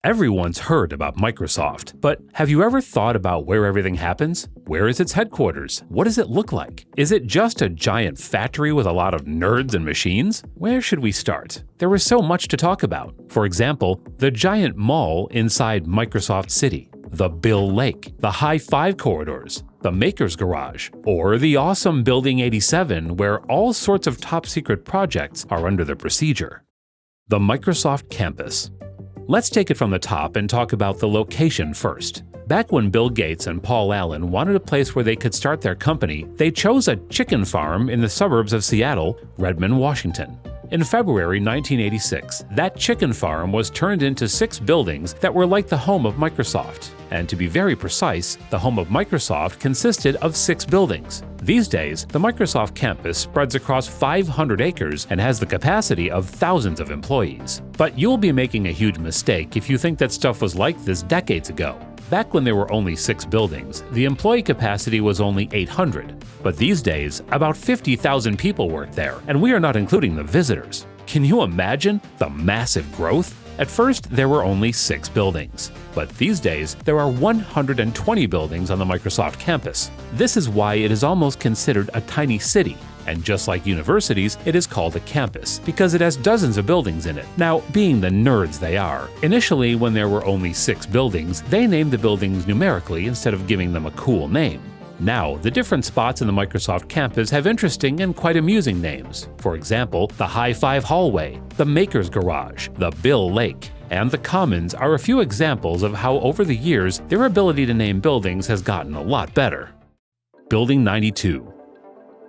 Everyone's heard about Microsoft, but have you ever thought about where everything happens? Where is its headquarters? What does it look like? Is it just a giant factory with a lot of nerds and machines? Where should we start? There is so much to talk about. For example, the giant mall inside Microsoft City, the Bill Lake, the High-Five corridors, the Maker's Garage, or the awesome Building 87 where all sorts of top-secret projects are under the procedure. The Microsoft Campus. Let's take it from the top and talk about the location first. Back when Bill Gates and Paul Allen wanted a place where they could start their company, they chose a chicken farm in the suburbs of Seattle, Redmond, Washington. In February 1986, that chicken farm was turned into 6 buildings that were like the home of Microsoft. And to be very precise, the home of Microsoft consisted of 6 buildings. These days, the Microsoft campus spreads across 500 acres and has the capacity of thousands of employees. But you'll be making a huge mistake if you think that stuff was like this decades ago. Back when there were only 6 buildings, the employee capacity was only 800. But these days, about 50,000 people work there, and we are not including the visitors. Can you imagine the massive growth? At first, there were only 6 buildings, but these days, there are 120 buildings on the Microsoft campus. This is why it is almost considered a tiny city, and just like universities, it is called a campus, because it has dozens of buildings in it. Now, being the nerds they are, initially when there were only 6 buildings, they named the buildings numerically instead of giving them a cool name. Now, the different spots in the Microsoft campus have interesting and quite amusing names. For example, the High-Five Hallway, the Maker's Garage, the Bill Lake, and the Commons are a few examples of how over the years their ability to name buildings has gotten a lot better. Building 92.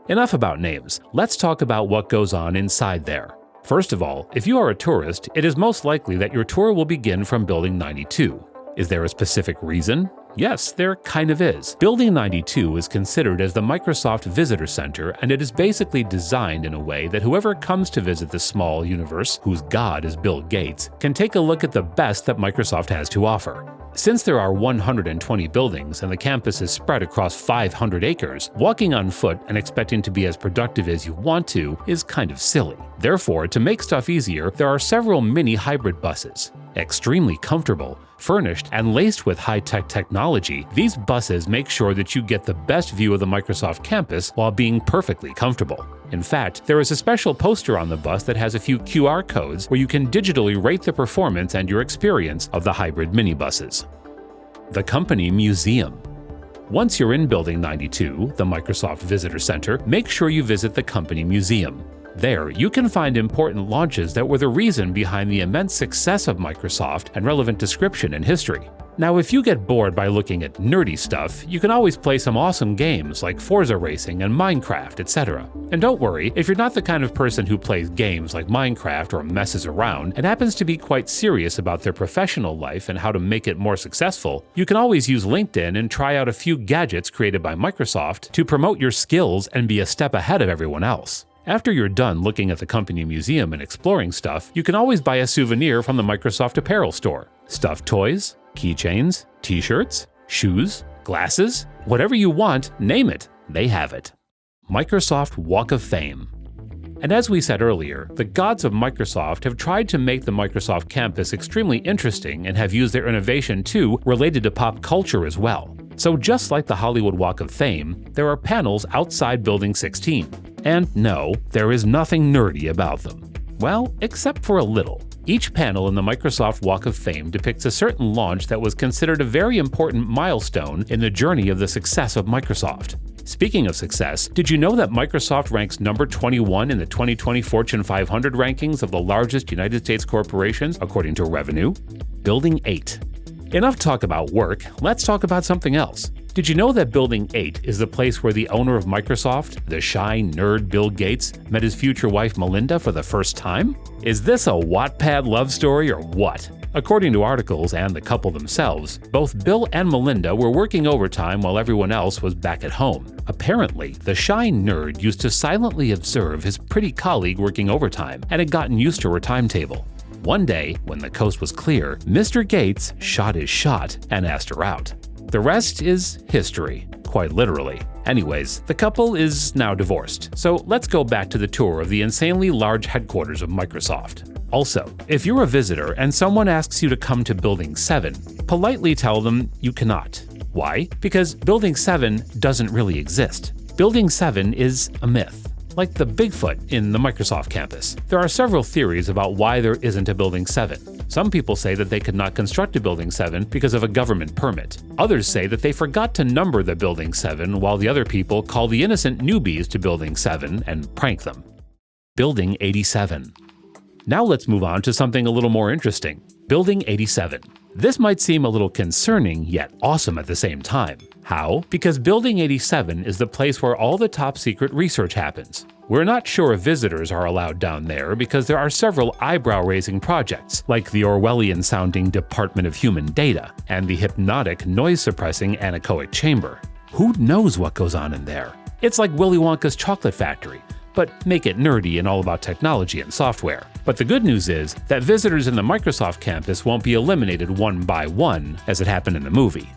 Enough about names, let's talk about what goes on inside there. First of all, if you are a tourist, it is most likely that your tour will begin from Building 92. Is there a specific reason? Yes, there kind of is. Building 92 is considered as the Microsoft Visitor Center, and it is basically designed in a way that whoever comes to visit the small universe, whose god is Bill Gates, can take a look at the best that Microsoft has to offer. Since there are 120 buildings and the campus is spread across 500 acres, walking on foot and expecting to be as productive as you want to is kind of silly. Therefore, to make stuff easier, there are several mini hybrid buses. Extremely comfortable, furnished, and laced with high-tech technology, these buses make sure that you get the best view of the Microsoft campus while being perfectly comfortable. In fact, there is a special poster on the bus that has a few QR codes where you can digitally rate the performance and your experience of the hybrid minibuses. The Company Museum. Once you're in Building 92, the Microsoft Visitor Center, make sure you visit the Company Museum. There, you can find important launches that were the reason behind the immense success of Microsoft and relevant description and history. Now, if you get bored by looking at nerdy stuff, you can always play some awesome games like Forza Racing and Minecraft, etc. And don't worry, if you're not the kind of person who plays games like Minecraft or messes around and happens to be quite serious about their professional life and how to make it more successful, you can always use LinkedIn and try out a few gadgets created by Microsoft to promote your skills and be a step ahead of everyone else. After you're done looking at the Company Museum and exploring stuff, you can always buy a souvenir from the Microsoft Apparel store. Stuffed toys, keychains, t-shirts, shoes, glasses, whatever you want, name it, they have it. Microsoft Walk of Fame. And as we said earlier, the gods of Microsoft have tried to make the Microsoft campus extremely interesting and have used their innovation too related to pop culture as well. So just like the Hollywood Walk of Fame, there are panels outside Building 16. And no, there is nothing nerdy about them. Well, except for a little. Each panel in the Microsoft Walk of Fame depicts a certain launch that was considered a very important milestone in the journey of the success of Microsoft. Speaking of success, did you know that Microsoft ranks number 21 in the 2020 Fortune 500 rankings of the largest United States corporations according to revenue? Building 8. Enough talk about work, let's talk about something else. Did you know that Building 8 is the place where the owner of Microsoft, the shy nerd Bill Gates, met his future wife Melinda for the first time? Is this a Wattpad love story or what? According to articles and the couple themselves, both Bill and Melinda were working overtime while everyone else was back at home. Apparently, the shy nerd used to silently observe his pretty colleague working overtime and had gotten used to her timetable. One day, when the coast was clear, Mr. Gates shot his shot and asked her out. The rest is history, quite literally. Anyways, the couple is now divorced, so let's go back to the tour of the insanely large headquarters of Microsoft. Also, if you're a visitor and someone asks you to come to Building 7, politely tell them you cannot. Why? Because Building 7 doesn't really exist. Building 7 is a myth, like the Bigfoot in the Microsoft campus. There are several theories about why there isn't a Building 7. Some people say that they could not construct a Building 7 because of a government permit. Others say that they forgot to number the Building 7, while the other people call the innocent newbies to Building 7 and prank them. Building 87. Now let's move on to something a little more interesting. Building 87. This might seem a little concerning, yet awesome at the same time. How? Because Building 87 is the place where all the top secret research happens. We're not sure if visitors are allowed down there because there are several eyebrow-raising projects, like the Orwellian-sounding Department of Human Data and the hypnotic, noise-suppressing anechoic chamber. Who knows what goes on in there? It's like Willy Wonka's chocolate factory, but make it nerdy and all about technology and software. But the good news is that visitors in the Microsoft campus won't be eliminated one by one, as it happened in the movie.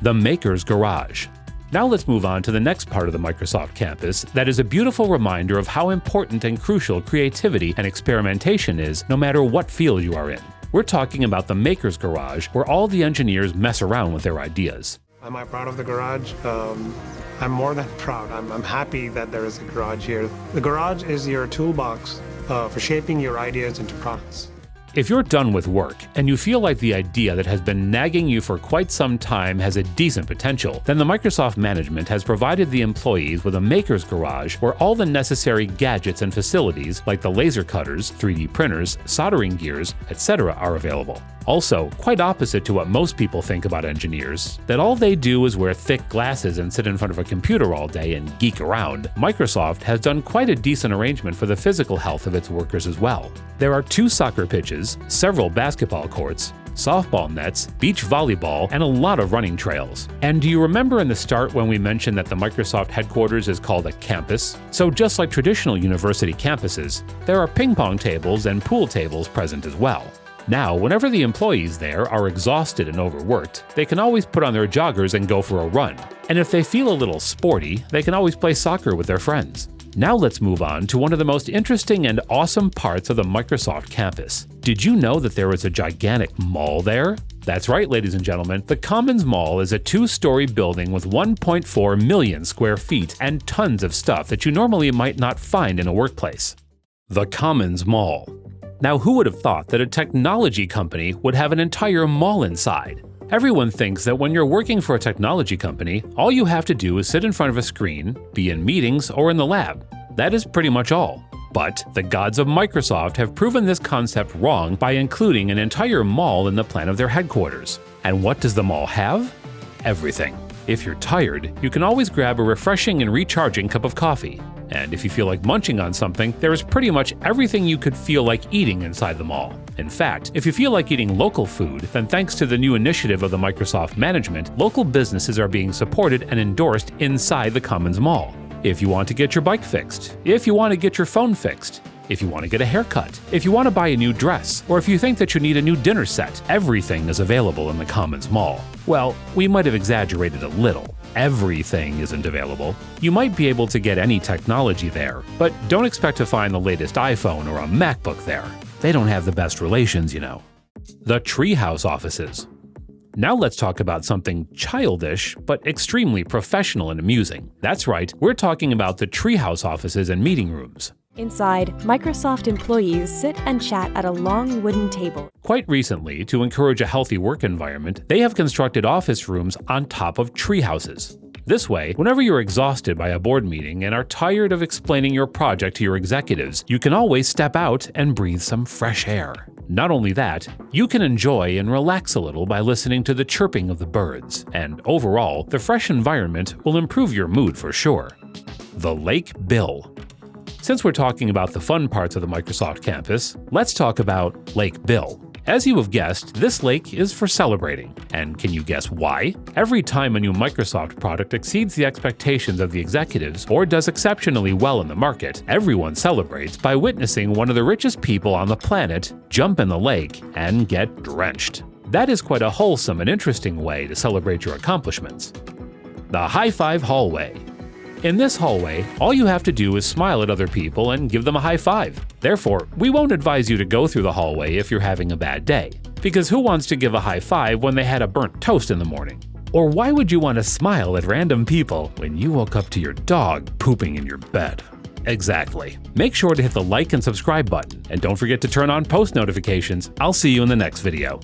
The Maker's Garage. Now let's move on to the next part of the Microsoft campus that is a beautiful reminder of how important and crucial creativity and experimentation is, no matter what field you are in. We're talking about the Maker's Garage, where all the engineers mess around with their ideas. Am I proud of the garage? I'm more than proud. I'm happy that there is a garage here. The garage is your toolbox for shaping your ideas into products. If you're done with work and you feel like the idea that has been nagging you for quite some time has a decent potential, then the Microsoft management has provided the employees with a Maker's Garage where all the necessary gadgets and facilities like the laser cutters, 3D printers, soldering gears, etc. are available. Also, quite opposite to what most people think about engineers, that all they do is wear thick glasses and sit in front of a computer all day and geek around, Microsoft has done quite a decent arrangement for the physical health of its workers as well. There are 2 soccer pitches, several basketball courts, softball nets, beach volleyball, and a lot of running trails. And do you remember in the start when we mentioned that the Microsoft headquarters is called a campus? So just like traditional university campuses, there are ping pong tables and pool tables present as well. Now, whenever the employees there are exhausted and overworked, they can always put on their joggers and go for a run. And if they feel a little sporty, they can always play soccer with their friends. Now let's move on to one of the most interesting and awesome parts of the Microsoft campus. Did you know that there is a gigantic mall there? That's right, ladies and gentlemen, the Commons Mall is a 2-story building with 1.4 million square feet and tons of stuff that you normally might not find in a workplace. The Commons Mall. Now, who would have thought that a technology company would have an entire mall inside? Everyone thinks that when you're working for a technology company, all you have to do is sit in front of a screen, be in meetings, or in the lab. That is pretty much all. But the gods of Microsoft have proven this concept wrong by including an entire mall in the plan of their headquarters. And what does the mall have? Everything. If you're tired, you can always grab a refreshing and recharging cup of coffee. And if you feel like munching on something, there is pretty much everything you could feel like eating inside the mall. In fact, if you feel like eating local food, then thanks to the new initiative of the Microsoft management, local businesses are being supported and endorsed inside the Commons Mall. If you want to get your bike fixed, if you want to get your phone fixed, if you want to get a haircut, if you want to buy a new dress, or if you think that you need a new dinner set, everything is available in the Commons Mall. Well, we might have exaggerated a little. Everything isn't available. You might be able to get any technology there, but don't expect to find the latest iPhone or a MacBook there. They don't have the best relations, you know. The Treehouse offices. Now let's talk about something childish, but extremely professional and amusing. That's right, we're talking about the Treehouse offices and meeting rooms. Inside, Microsoft employees sit and chat at a long wooden table. Quite recently, to encourage a healthy work environment, they have constructed office rooms on top of tree houses. This way, whenever you're exhausted by a board meeting and are tired of explaining your project to your executives, you can always step out and breathe some fresh air. Not only that, you can enjoy and relax a little by listening to the chirping of the birds, and overall, the fresh environment will improve your mood for sure. The Lake Bill. Since we're talking about the fun parts of the Microsoft campus, let's talk about Lake Bill. As you have guessed, this lake is for celebrating. And can you guess why? Every time a new Microsoft product exceeds the expectations of the executives or does exceptionally well in the market, everyone celebrates by witnessing one of the richest people on the planet jump in the lake and get drenched. That is quite a wholesome and interesting way to celebrate your accomplishments. The High Five Hallway. In this hallway, all you have to do is smile at other people and give them a high five. Therefore, we won't advise you to go through the hallway if you're having a bad day. Because who wants to give a high five when they had a burnt toast in the morning? Or why would you want to smile at random people when you woke up to your dog pooping in your bed? Exactly. Make sure to hit the like and subscribe button, and don't forget to turn on post notifications. I'll see you in the next video.